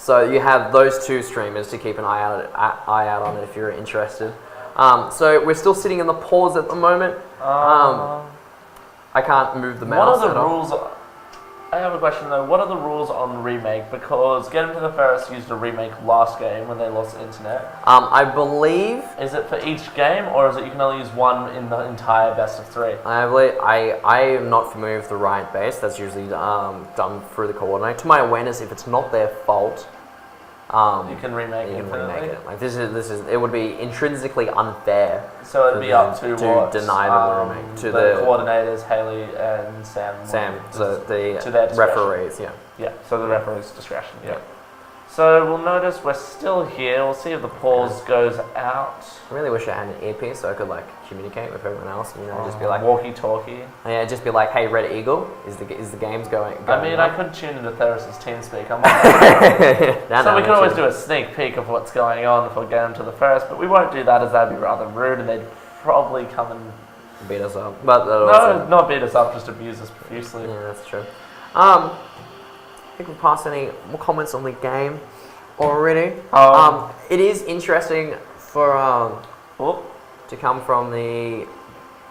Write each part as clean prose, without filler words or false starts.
So you have those two streamers to keep an eye out on if you're interested. So we're still sitting in the pause at the moment. I can't move the mouse. What are the rules? I have a question though. What are the rules on remake? Because Get Into the Ferris used a remake last game when they lost the internet. I believe. Is it for each game, or is it you can only use one in the entire best of 3? I am not familiar with the Riot base. That's usually done through the coordinator. To my awareness, if it's not their fault, you can remake it. Like this is it would be intrinsically unfair. So it'd be up to deny the remake to the coordinators, Haley and Sam. So the to their referees, yeah. Yeah. So the referees' discretion. Yeah. So we'll notice we're still here. We'll see if the pause goes out. I really wish I had an earpiece so I could like communicate with everyone else. You know, just be like walkie-talkie. Yeah, just be like, hey, Red Eagle, is the game's going? I mean, I could tune into Theris's TeamSpeak. So we could always do a sneak peek of what's going on if we get into the first, but we won't do that as that'd be rather rude, and they'd probably come and beat us up. But no, not beat us up, just abuse us profusely. Yeah, that's true. I think we'll pass any more comments on the game already. It is interesting for to come from the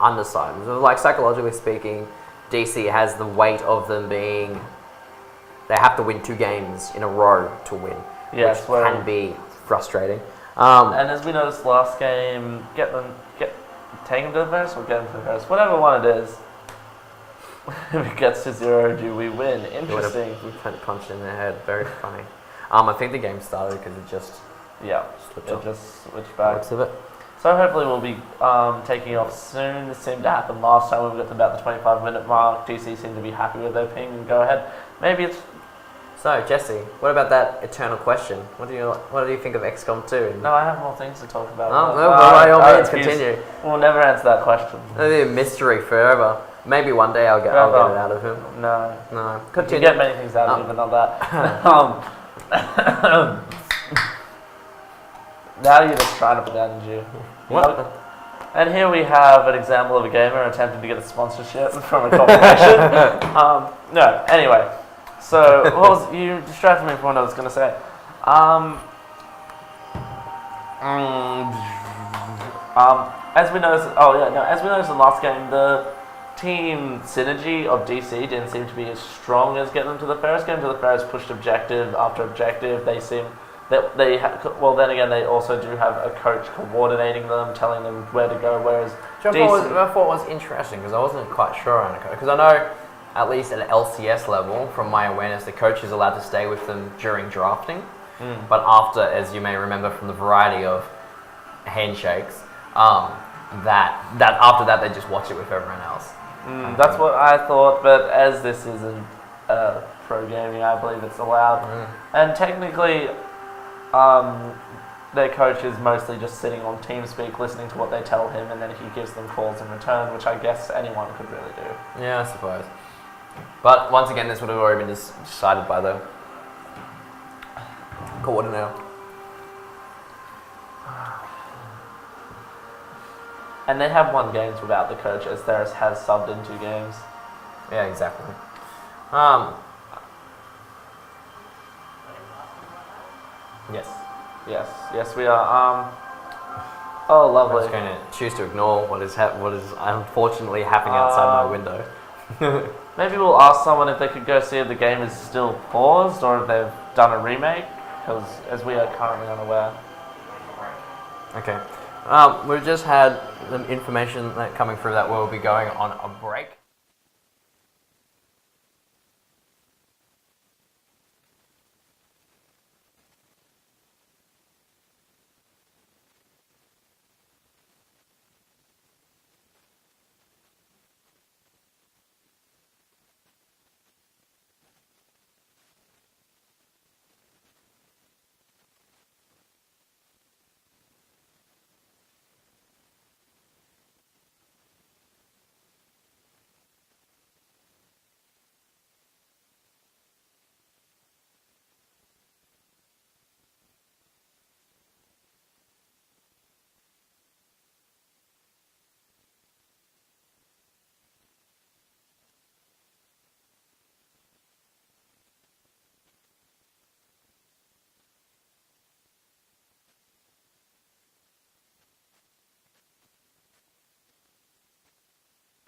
underside. So, like, psychologically speaking, DC has the weight of them being they have to win 2 games in a row to win, which can be frustrating. And as we noticed last game, take them to the first or get them to the first, whatever one it is. If it gets to 0, do we win? Interesting. We punched in their head. Very funny. I think the game started because it just switched back. Of it. So hopefully we'll be taking off soon. This seemed to happen last time when we got to about the 25-minute mark. DC seemed to be happy with their ping and go ahead. Maybe it's. So Jesse, what about that eternal question? What do you think of XCOM 2? No, I have more things to talk about. By all means, continue. We'll never answer that question. It'll be a mystery forever. Maybe one day I'll get it out of him. No. Continue. You get many things out of him, but not that. Now you're just trying to put that in you. What? And here we have an example of a gamer attempting to get a sponsorship from a corporation. No, anyway. So, you distracted me from what I was going to say. As we noticed, as we noticed in the last game, the team synergy of DC didn't seem to be as strong as Get Them to the Ferris. Get Them to the Ferris pushed objective after objective. They seem that they then again they also do have a coach coordinating them, telling them where to go. Whereas I thought was interesting because I wasn't quite sure on a coach, because I know at least at LCS level, from my awareness, the coach is allowed to stay with them during drafting. But after, as you may remember from the variety of handshakes, that after that they just watch it with everyone else. That's what I thought, but as this isn't pro gaming, I believe it's allowed. And technically, their coach is mostly just sitting on TeamSpeak, listening to what they tell him, and then he gives them calls in return, which I guess anyone could really do. Yeah, I suppose. But once again, this would have already been decided by the coordinator. And they have won games without the coach, as Theris has subbed in 2 games. Yeah, exactly. Yes, we are. Oh, lovely. I'm just going to choose to ignore what is unfortunately happening outside my window. Maybe we'll ask someone if they could go see if the game is still paused or if they've done a remake, because as we are currently unaware. Okay. We've just had the information that coming through that we'll be going on a break.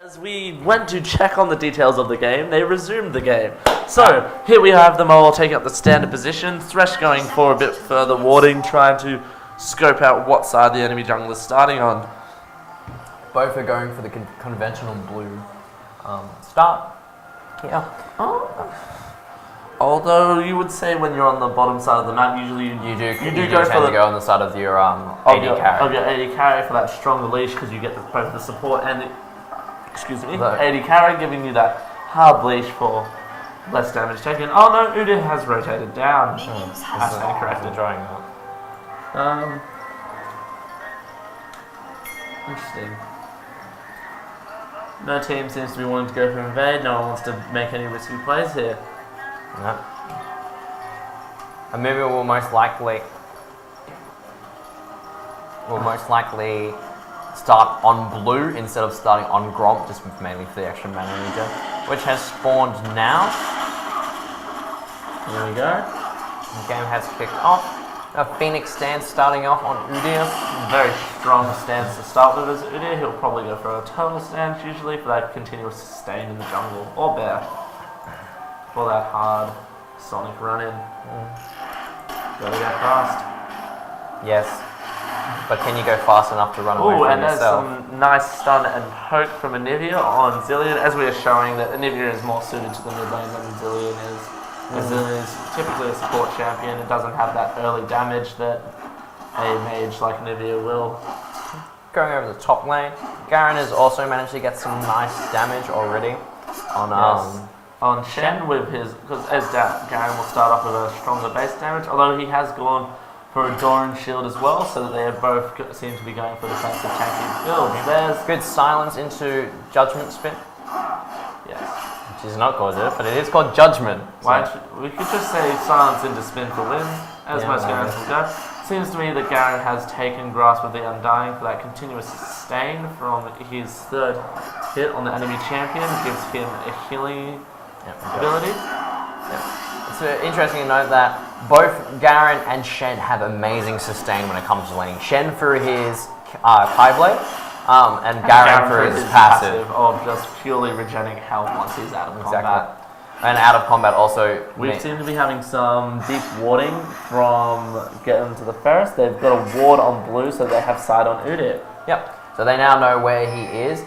As we went to check on the details of the game, they resumed the game. So, here we have them all taking up the standard position. Thresh going for a bit further warding, trying to scope out what side the enemy jungle is starting on. Both are going for the conventional blue start. Yeah. Although you would say when you're on the bottom side of the map, usually you do go for go on the side of your AD carry. Of your AD carry for that stronger leash, because you get both the support and AD carry giving you that hard leash for less damage taken. Oh no, Udyr has rotated down. I stand corrected. Drawing that. Interesting. No team seems to be wanting to go for invade. No one wants to make any risky plays here. No. And maybe we'll most likely start on blue instead of starting on Gromp, just mainly for the extra mana regen, which has spawned now. There we go. The game has kicked off. A Phoenix stance starting off on Udyr. Very strong stance to start with as Udyr. He'll probably go for a turtle stance usually for that continuous sustain in the jungle, or bear, for that hard sonic run-in. Gotta go fast. Yes. But can you go fast enough to run away from and yourself? there's some nice stun and poke from Anivia on Zilean, as we are showing that Anivia is more suited to the mid lane than Zilean is. Zilean is typically a support champion and doesn't have that early damage that a mage like Anivia will. Going over the top lane, Garen has also managed to get some nice damage already on Shen with his, because as Garen will start off with a stronger base damage, although he has gone for a Doran shield as well, so that they both seem to be going for defensive tanky builds. There's good silence into Judgment Spin. Yes. Which is not called it, but it is called Judgment. We could just say silence into spin for win, as most Garens will go. Seems to me that Garen has taken grasp of the Undying for that continuous sustain from his third hit on the enemy champion, gives him a healing ability. It's interesting to note that both Garen and Shen have amazing sustain when it comes to laning. Shen for his Kai Blade, and Garen for his passive of just purely regenerating health once he's out of combat. And out of combat also. We seem to be having some deep warding from getting to the Ferris. They've got a ward on blue, so they have sight on Udyr. Yep. So they now know where he is. It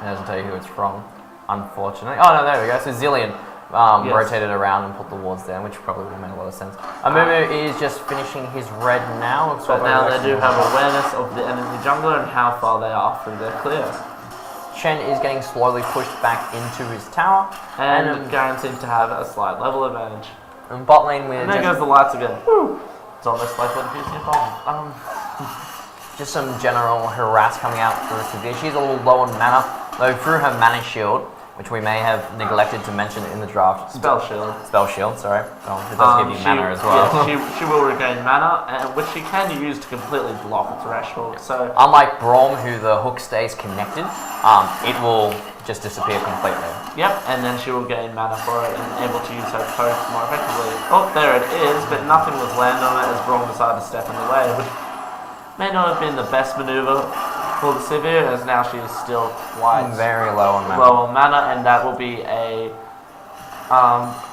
doesn't tell you who it's from, unfortunately. Oh no, there we go. So Zilean rotated around and put the wards down, which probably would have made a lot of sense. Amumu is just finishing his red now. But now they do have awareness of the enemy jungler and how far they are through their clear. Shen is getting slowly pushed back into his tower. And Garen seems to have a slight level advantage. And bot lane with... And there goes the lights again. Woo! It's almost like what appears to be a bomb. Just some general harass coming out through Severe. She's a little low on mana, though through her mana shield, which we may have neglected to mention in the draft. Spell shield, sorry. It does give you mana as well. Yeah, she will regain mana, which she can use to completely block a threshold. So unlike Braum, who the hook stays connected, it will just disappear completely. Yep, and then she will gain mana for it and able to use her poke more effectively. Oh, there it is, but nothing was landed on it as Braum decided to step in the way, which may not have been the best maneuver for the Severe, as now she is still quite very low on mana. And that will be a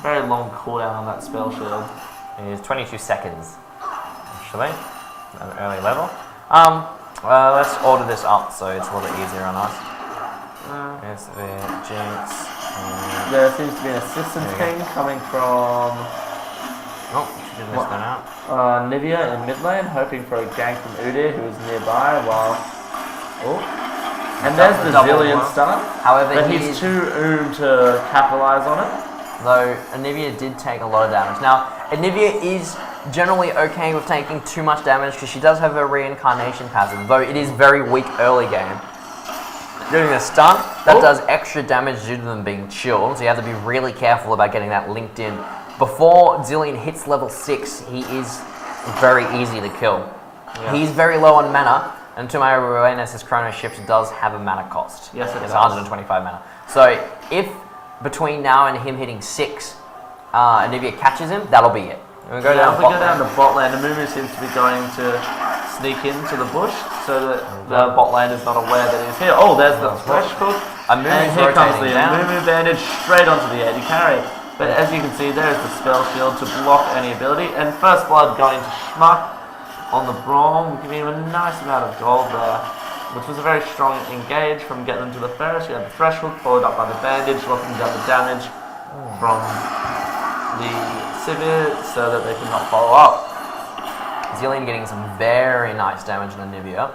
very long cooldown on that spell shield. It is 22 seconds, actually, an early level. Let's order this up so it's a little bit easier on us. It's the Jinx. There seems to be an assistance ping coming from... Oh, she did miss that out. Nivea in mid lane, hoping for a gank from Udyr, who is nearby, while... And there's the Zilean stun. However, but he's too to capitalize on it. Though Anivia did take a lot of damage. Now, Anivia is generally okay with taking too much damage because she does have her reincarnation passive, though it is very weak early game. Doing a stun, that does extra damage due to them being chilled, so you have to be really careful about getting that linked in. Before Zilean hits level 6, he is very easy to kill. Yeah. He's very low on mana, and to my awareness, his Chrono Shift does have a mana cost. Yes, it does. 125 mana. So if between now and him hitting 6, Anivia catches him, that'll be it. If we go down to bot lane, Amumu seems to be going to sneak into the bush so that the bot lane is not aware that he's here. Oh, there's the Thresh Hook. And here comes the Amumu bandage straight onto the AD carry. But as you can see, there is the spell shield to block any ability. And First Blood going to Schmuck on the Braum, giving him a nice amount of gold there, which was a very strong engage from getting them to the Ferris. You had the Thresh Hook followed up by the bandage, locking down the damage from the Sivir so that they could not follow up. Zilean getting some very nice damage on Anivia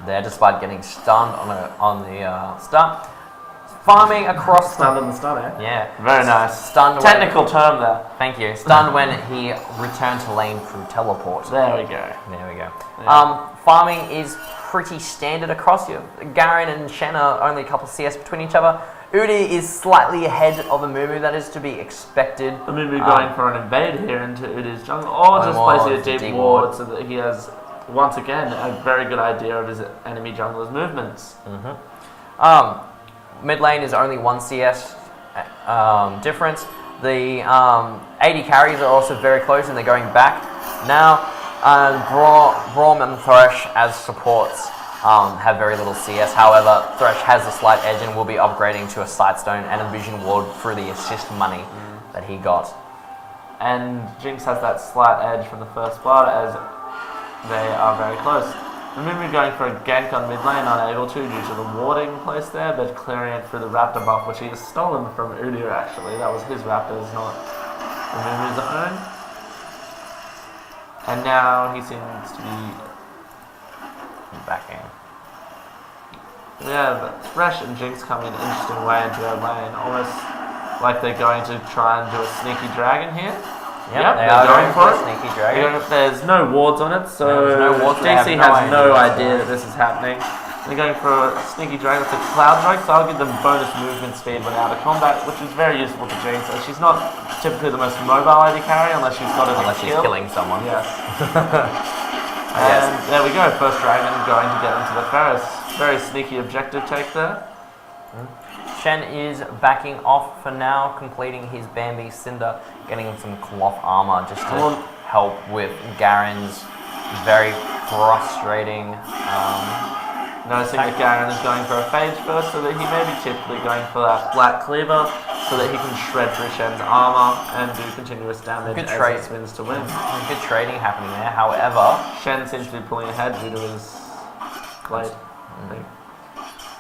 there, despite getting stunned on the start. Farming across Stunned on the stun, eh? Yeah. Very nice. Stunned Technical term there. Thank you. Stunned when he returned to lane through teleport. There we go. There we go. Yeah. Farming is pretty standard across you. Garen and Shen are only a couple CS between each other. Udi is slightly ahead of Amumu, that is to be expected. Amumu going for an invade here into Udi's jungle, or just placing a deep ward so that he has, once again, a very good idea of his enemy jungler's movements. Mid lane is only 1 CS difference. The AD carries are also very close and they're going back. Now, Braum and Thresh as supports have very little CS. However, Thresh has a slight edge and will be upgrading to a Sightstone and a Vision Ward through the assist money that he got. And Jinx has that slight edge from the First Blood as they are very close. Amumu going for a gank on mid lane, unable to due to the warding place there, but clearing it through the Raptor buff, which he has stolen from Udyr actually. That was his Raptors, not Amumu's own. And now he seems to be backing. Yeah, but Thresh and Jinx come in an interesting way into their lane, almost like they're going to try and do a sneaky dragon here. Yep, they are going for a sneaky dragon. There's no wards on it, so DC has no idea that this is happening. They're going for a sneaky dragon. It's a cloud drake, so I'll give them bonus movement speed when out of combat, which is very useful to Jinx. So she's not typically the most mobile AD carry unless she's got a she's killing someone. Yes. And there we go, first dragon going to get into the Ferris. Very sneaky objective take there. Shen is backing off for now, completing his Bambi Cinder, getting some cloth armor just to help with Garen's very frustrating. Noticing that Garen is going for a phage first, so that he may be typically going for that Black Cleaver, so that he can shred through Shen's armor and do continuous damage as he spins to win. Good trading happening there, however. Shen seems to be pulling ahead due to his blade.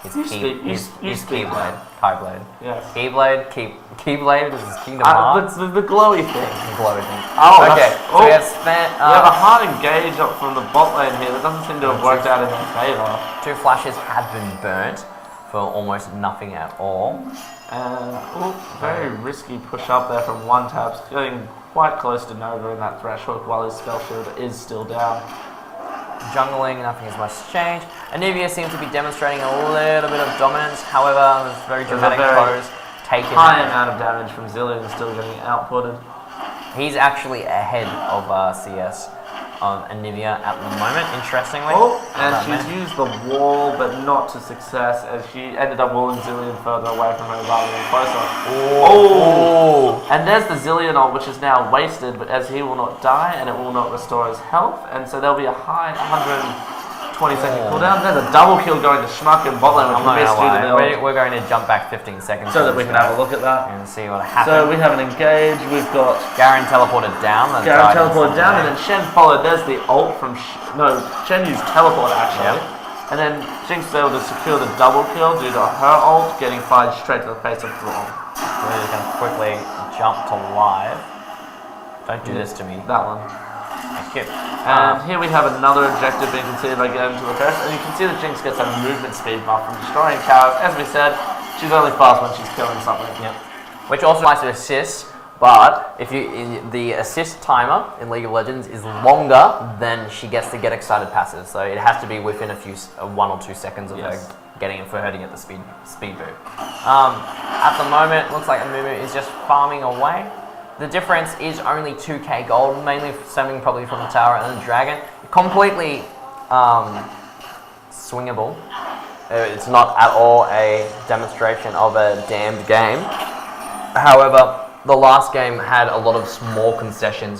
His Keyblade. Keyblade. Yes. Keyblade is his Kingdom Hearts. The glowy thing. The glowy thing. Oh, okay. So we have a hard engage up from the bot lane here that doesn't seem to have worked out in their favour. 2 flashes have been burnt for almost nothing at all. And very risky push up there from one taps, getting quite close to Nova in that Thresh Hook while his spell shield is still down. Jungling, nothing has much changed. Anivia seems to be demonstrating a little bit of dominance, however, there's very dramatic pose taken. High amount of damage from Zilean still getting outputted. He's actually ahead of CS of Anivia at the moment, interestingly. And she's used the wall, but not to success, as she ended up walling Zilean further away from her rather than closer. And there's the Zilean ult, which is now wasted, but as he will not die, and it will not restore his health, and so there'll be a high 120-second cooldown. There's a double kill going to Schmuck and bot lane, which we missed due to the ult. We're going to jump back 15 seconds. So that we can have a look at that. And see what happens. So we have an engage, we've got Garen teleported down. Garen teleported down, and then Shen followed. There's the ult from Shen used teleport actually. Yep. And then Jinx was able to secure the double kill due to her ult getting fired straight to the face of Braum. We're just going to quickly jump to live. Don't do this to me. That one. Thank you. And here we have another objective being considered by getting to the first, and you can see that Jinx gets a movement speed buff from destroying towers. As we said, she's only fast when she's killing something. Yep. Which also applies to assists, but if the assist timer in League of Legends is longer, then she gets to get excited passive. So it has to be within 1 or 2 seconds of her getting it for her to get the speed boot. At the moment, it looks like Amumu is just farming away. The difference is only 2k gold, mainly stemming probably from the tower and the dragon. Completely swingable. It's not at all a demonstration of a damned game. However, the last game had a lot of small concessions